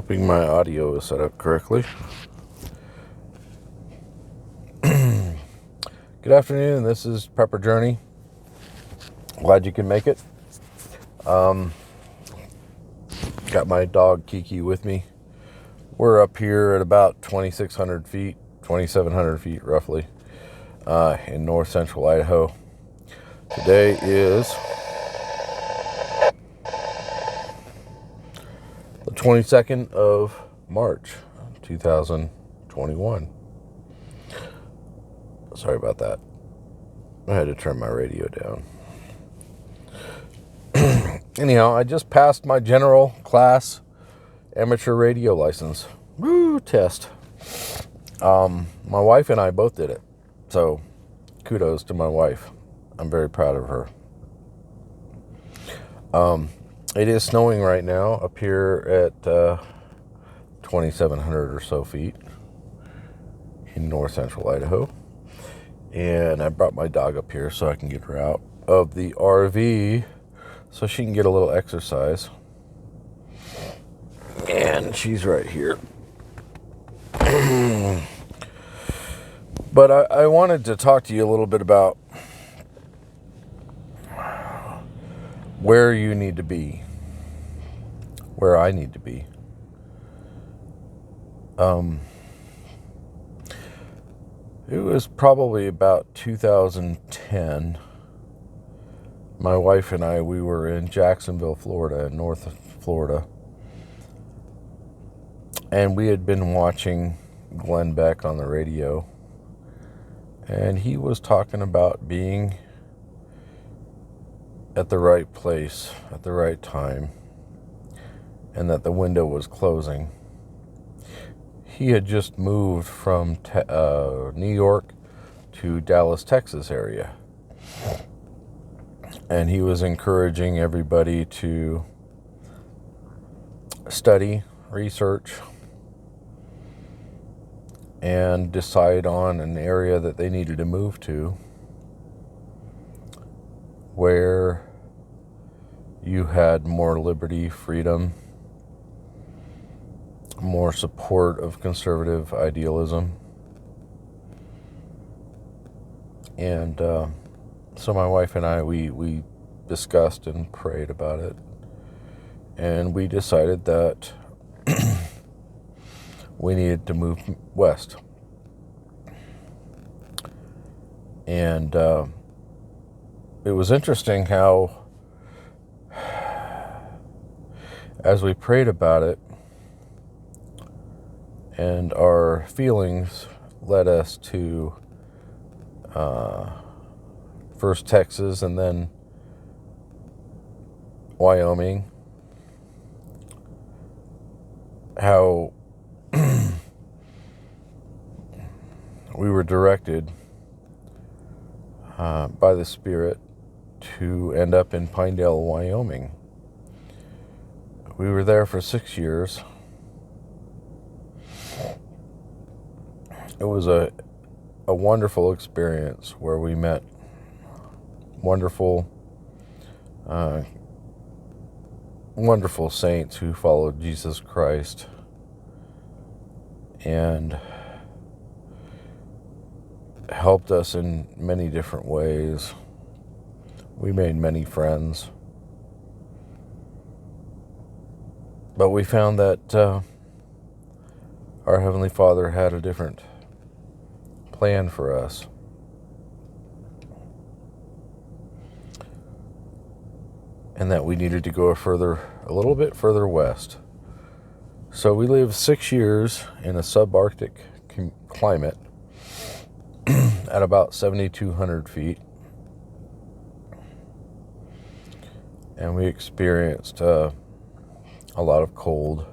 Hoping my audio is set up correctly. Good afternoon, this is Prepper Journey. Glad you can make it. Got my dog Kiki with me. We're up here at about 2,600 feet, 2,700 feet roughly, in north central Idaho. Today is the 22nd of March, 2021. Sorry about that. I had to turn my radio down. Anyhow, I just passed my general class amateur radio license. Woo, test. My wife and I both did it. So, kudos to my wife. I'm very proud of her. It is snowing right now up here at 2,700 or so feet in north central Idaho. And I brought my dog up here so I can get her out of the RV so she can get a little exercise. And she's right here. But I wanted to talk to you a little bit about where you need to be, where I need to be. It was probably about 2010. My wife and I, we were in Jacksonville, Florida, North Florida. And we had been watching Glenn Beck on the radio. And he was talking about being at the right place at the right time. And that the window was closing. He had just moved from New York to Dallas, Texas area. And he was encouraging everybody to study, research, and decide on an area that they needed to move to where you had more liberty, freedom, more support of conservative idealism. And so my wife and I, we discussed and prayed about it. And we decided that we needed to move west. And it was interesting how, as we prayed about it, and our feelings led us to first Texas and then Wyoming. How we were directed by the Spirit to end up in Pinedale, Wyoming. We were there for 6 years. It was a wonderful experience where we met wonderful saints who followed Jesus Christ and helped us in many different ways. We made many friends. But we found that our Heavenly Father had a different plan for us. And that we needed to go a little bit further west. So we lived 6 years in a subarctic climate at about 7,200 feet. And we experienced a lot of cold,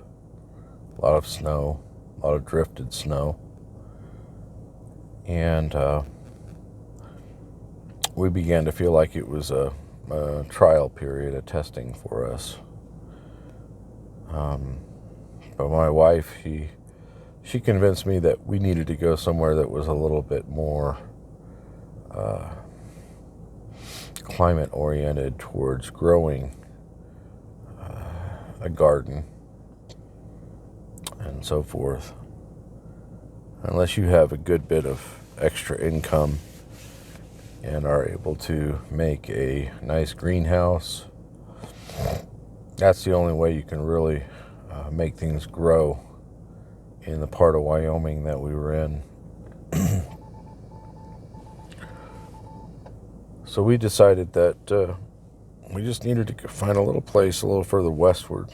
a lot of snow, a lot of drifted snow. And we began to feel like it was a trial period, a testing for us. But my wife, she convinced me that we needed to go somewhere that was a little bit more climate oriented towards growing a garden and so forth. Unless you have a good bit of extra income and are able to make a nice greenhouse, that's the only way you can really make things grow in the part of Wyoming that we were in. So we decided that we just needed to find a little place a little further westward.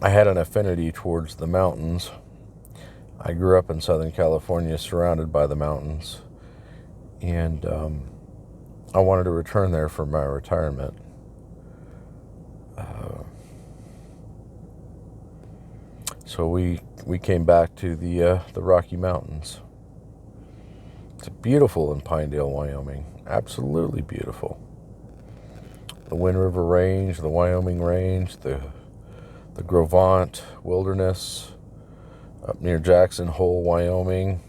I had an affinity towards the mountains. I grew up in Southern California surrounded by the mountains, and I wanted to return there for my retirement. So we came back to the Rocky Mountains. It's beautiful in Pinedale, Wyoming. Absolutely beautiful. The Wind River Range, the Wyoming Range, the Grovant Wilderness, up near Jackson Hole, Wyoming.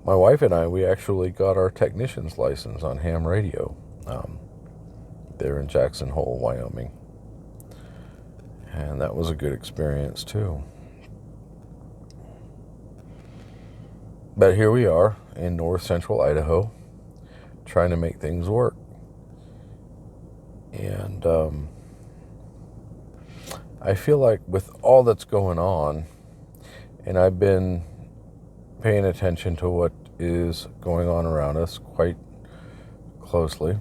My wife and I, we actually got our technician's license on ham radio there in Jackson Hole, Wyoming. And that was a good experience too. But here we are in north central Idaho, trying to make things work. And I feel like with all that's going on, and I've been paying attention to what is going on around us quite closely,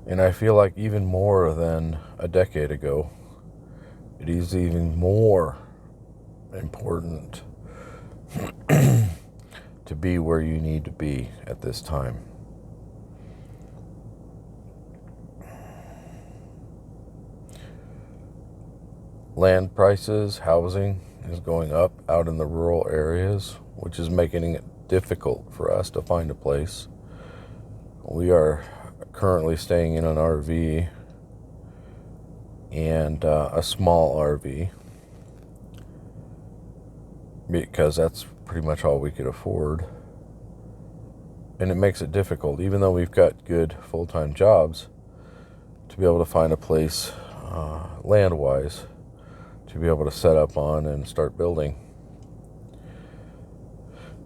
and I feel like even more than a decade ago, it is even more important to be where you need to be at this time. Land prices, housing is going up out in the rural areas, which is making it difficult for us to find a place. We are currently staying in an RV and a small RV because that's pretty much all we could afford. And it makes it difficult, even though we've got good full-time jobs, to be able to find a place land-wise to be able to set up on and start building.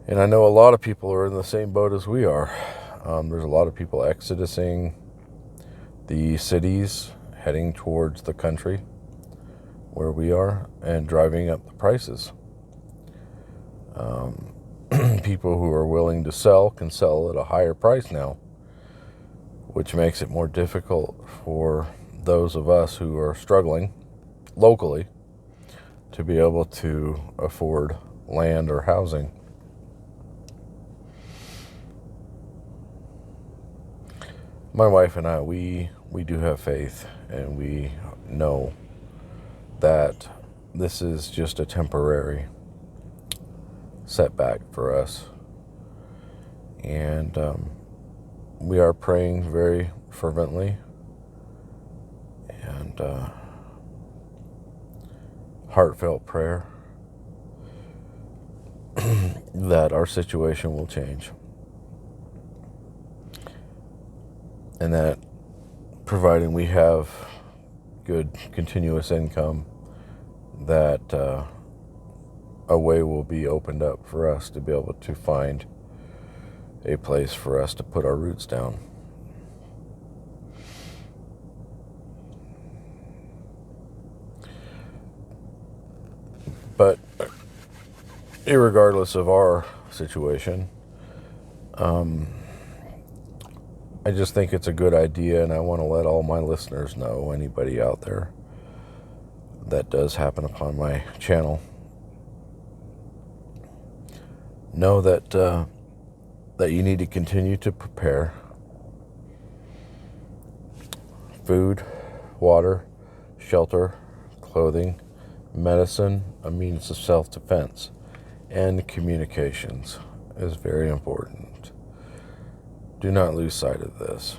And I know a lot of people are in the same boat as we are. There's a lot of people exodusing the cities, heading towards the country where we are, and driving up the prices. People who are willing to sell can sell at a higher price now, which makes it more difficult for those of us who are struggling locally to be able to afford land or housing. My wife and I, we do have faith, and we know that this is just a temporary setback for us. And we are praying very fervently and heartfelt prayer that our situation will change, and that providing we have good continuous income, that a way will be opened up for us to be able to find a place for us to put our roots down. But irregardless of our situation, I just think it's a good idea, and I want to let all my listeners know, anybody out there that does happen upon my channel, know that that you need to continue to prepare food, water, shelter, clothing, medicine, a means of self-defense, and communications is very important. Do not lose sight of this.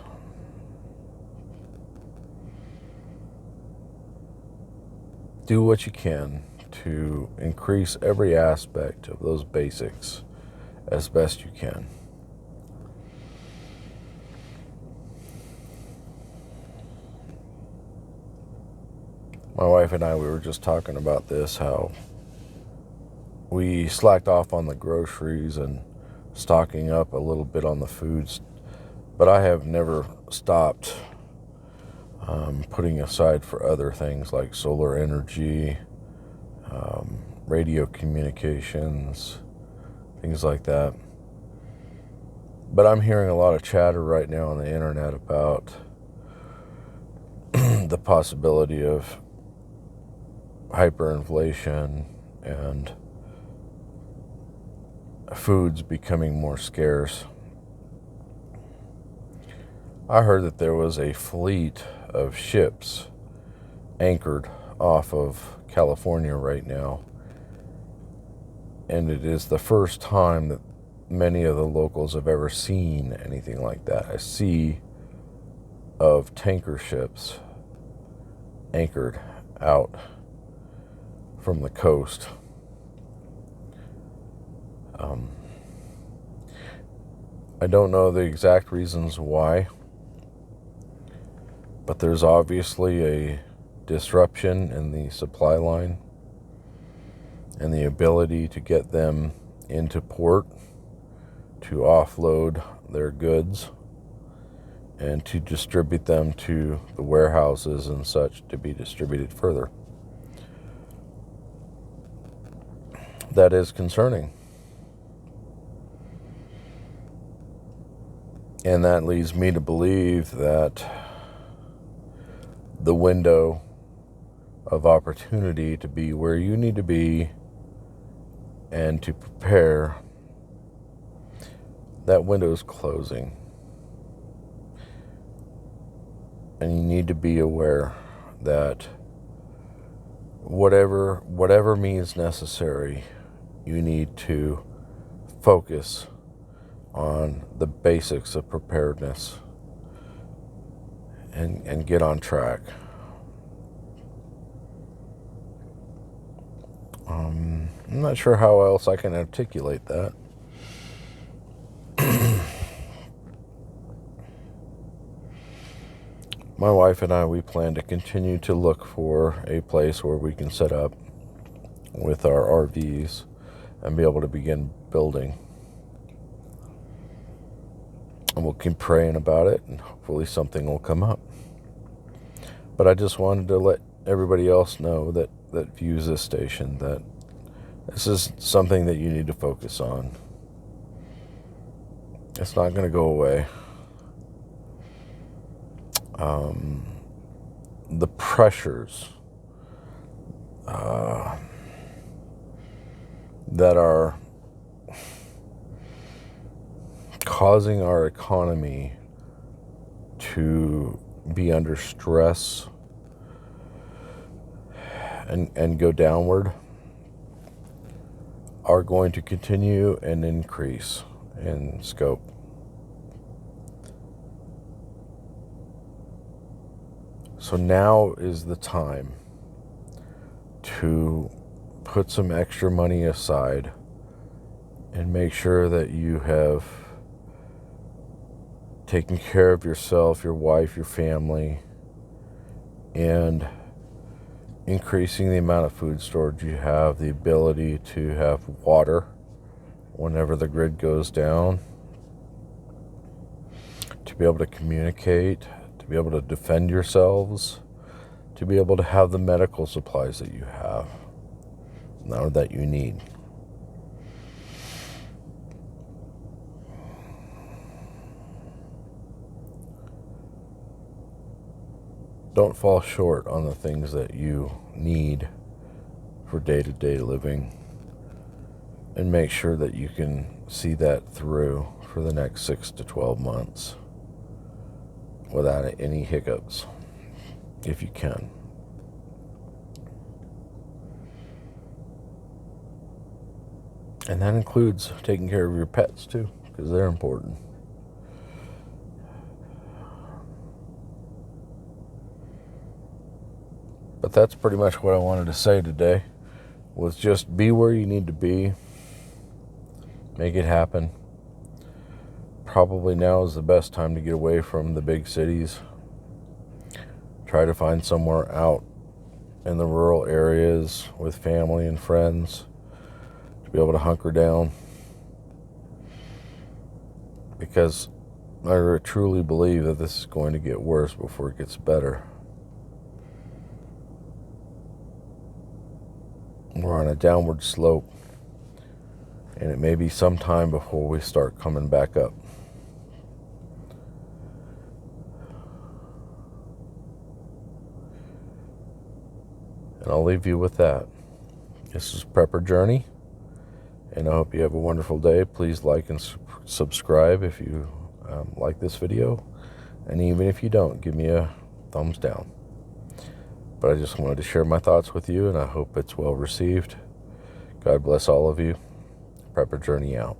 Do what you can to increase every aspect of those basics as best you can. My wife and I, we were just talking about this, how we slacked off on the groceries and stocking up a little bit on the foods, but I have never stopped putting aside for other things like solar energy, radio communications, things like that. But I'm hearing a lot of chatter right now on the internet about the possibility of hyperinflation and foods becoming more scarce. I heard that there was a fleet of ships anchored off of California right now, and it is the first time that many of the locals have ever seen anything like that. A sea of tanker ships anchored out from the coast. I don't know the exact reasons why, but there's obviously a disruption in the supply line and the ability to get them into port to offload their goods and to distribute them to the warehouses and such to be distributed further. That is concerning. And that leads me to believe that the window of opportunity to be where you need to be and to prepare, that window is closing. And you need to be aware that whatever means necessary, you need to focus on the basics of preparedness and get on track. I'm not sure how else I can articulate that. My wife and I, we plan to continue to look for a place where we can set up with our RVs and be able to begin building. And we'll keep praying about it, and hopefully something will come up. But I just wanted to let everybody else know that views this station that this is something that you need to focus on. It's not going to go away. The pressures that are causing our economy to be under stress and go downward are going to continue and increase in scope. So now is the time to put some extra money aside and make sure that you have taken care of yourself, your wife, your family, and increasing the amount of food storage you have, the ability to have water whenever the grid goes down, to be able to communicate, to be able to defend yourselves, to be able to have the medical supplies that you have or that you need. Don't fall short on the things that you need for day-to-day living, and make sure that you can see that through for the next 6 to 12 months without any hiccups, if you can. And that includes taking care of your pets too, because they're important. But that's pretty much what I wanted to say today, was just be where you need to be. Make it happen. Probably now is the best time to get away from the big cities. Try to find somewhere out in the rural areas with family and friends to be able to hunker down, because I truly believe that this is going to get worse before it gets better. We're on a downward slope, and it may be some time before we start coming back up. And I'll leave you with that. This is Prepper Journey, and I hope you have a wonderful day. Please like and subscribe if you like this video, and even if you don't, give me a thumbs down. But I just wanted to share my thoughts with you, and I hope it's well received. God bless all of you. Prepper Journey out.